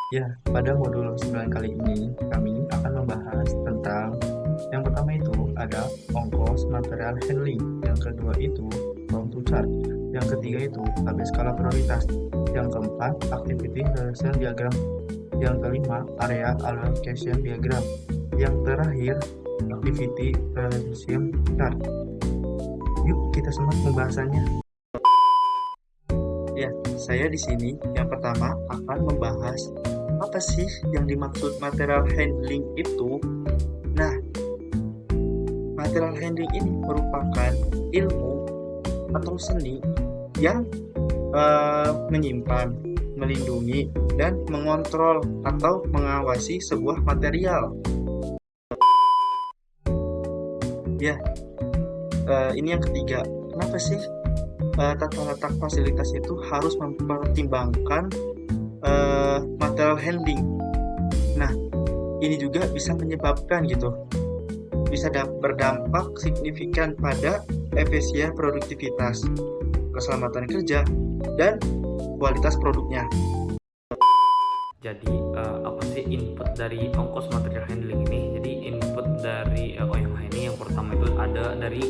Ya, pada modul 9 kali ini kami akan membahas tentang yang pertama itu ada ongkos material handling, yang kedua itu from to chart, yang ketiga itu tabel skala prioritas, yang keempat activity relation diagram, yang kelima area allocation diagram, yang terakhir activity relation chart. Yuk kita simak pembahasannya. Ya, saya di sini yang pertama akan membahas apa sih yang dimaksud material handling itu. Nah, material handling ini merupakan ilmu atau seni yang menyimpan, melindungi, dan mengontrol atau mengawasi sebuah material. Ya, ini yang ketiga. Kenapa sih tata letak fasilitas itu harus mempertimbangkan material handling? Nah, ini juga bisa menyebabkan gitu, bisa berdampak signifikan pada efisien produktivitas, keselamatan kerja, dan kualitas produknya. Jadi apa sih input dari ongkos material handling ini? Jadi input dari OMH ini yang pertama itu ada dari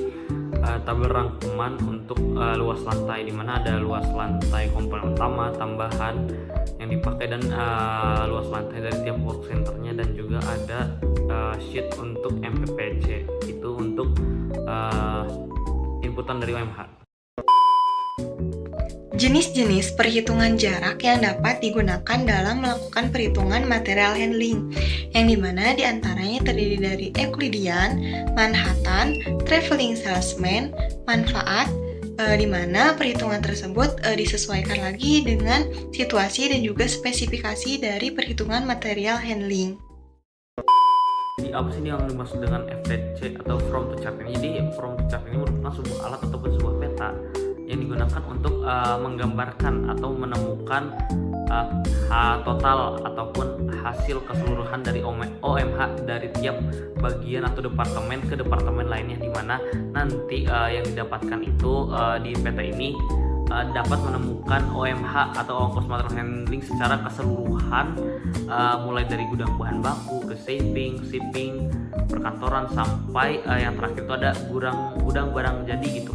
tabel rangkuman untuk luas lantai, di mana ada luas lantai komponen utama, tambahan yang dipakai, dan luas lantai dari tiap work centernya, dan juga ada sheet untuk MPPC itu untuk inputan dari OMH. Jenis-jenis perhitungan jarak yang dapat digunakan dalam melakukan perhitungan material handling, yang dimana diantaranya terdiri dari Euclidean, Manhattan, Traveling Salesman, manfaat, di mana perhitungan tersebut disesuaikan lagi dengan situasi dan juga spesifikasi dari perhitungan material handling. Jadi apa sih yang dimaksud dengan FTC atau from to chart ini? Jadi from to chart ini merupakan sebuah alat ataupun sebuah peta yang digunakan untuk menggambarkan atau menemukan total ataupun hasil keseluruhan dari OMH dari tiap bagian atau departemen ke departemen lainnya, di mana nanti yang didapatkan itu di peta ini dapat menemukan OMH atau ongkos material handling secara keseluruhan, mulai dari gudang bahan baku, receiving, shipping, perkantoran, sampai yang terakhir itu ada gudang barang jadi gitu.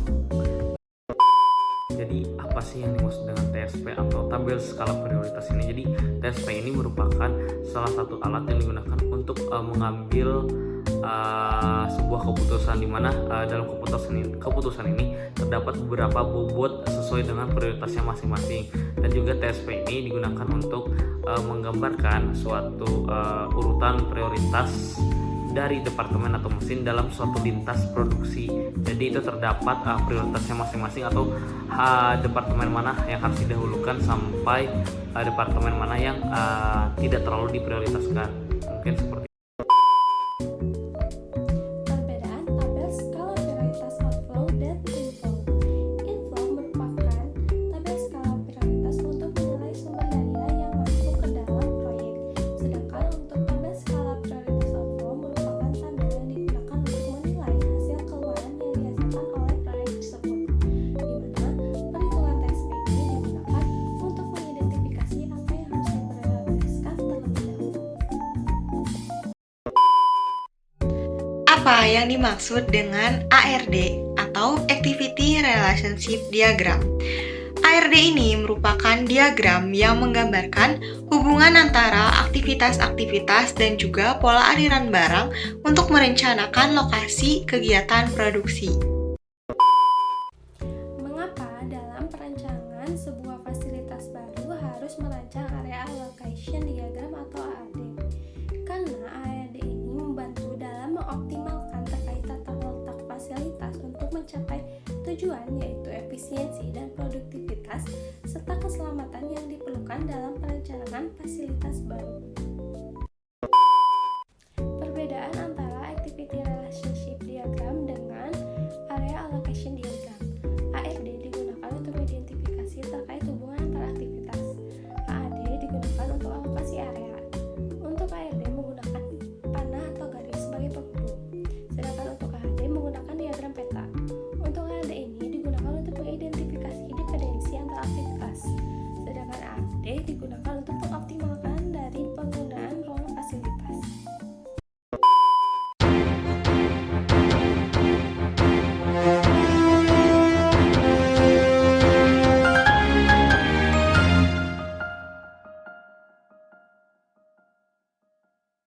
Jadi apa sih yang dimaksud dengan TSP atau tabel skala prioritas ini? Jadi TSP ini merupakan salah satu alat yang digunakan untuk mengambil sebuah keputusan, di mana dalam keputusan ini terdapat beberapa bobot sesuai dengan prioritasnya masing-masing, dan juga TSP ini digunakan untuk menggambarkan suatu urutan prioritas dari departemen atau mesin dalam suatu lintas produksi. Jadi itu terdapat prioritasnya masing-masing, atau departemen mana yang harus didahulukan sampai departemen mana yang tidak terlalu diprioritaskan. Mungkin seperti Perbedaan tabel skala prioritas outflow dan inflow. Inflow merupakan tabel skala prioritas untuk menilai sumber daya yang masuk ke dalam proyek. Sedangkan untuk tabel skala prioritas outflow merupakan tabel yang digunakan untuk menilai hasil keluaran yang dihasilkan oleh proyek tersebut. Di mana perhitungan TSP ini digunakan untuk mengidentifikasi apa yang harus diprioritaskan terlebih dahulu. Apa yang dimaksud dengan ARD atau Activity Relationship Diagram? ARD ini merupakan diagram yang menggambarkan hubungan antara aktivitas-aktivitas dan juga pola aliran barang untuk merencanakan lokasi kegiatan produksi. Mengapa dalam perancangan sebuah fasilitas baru harus merancang area allocation diagram atau AAD? Karena AAD ini membantu dalam mengoptimalkan terkait tata letak fasilitas untuk mencapai tujuan, yaitu efisiensi dan produktivitas serta keselamatan yang diperlukan dalam perencanaan fasilitas baru.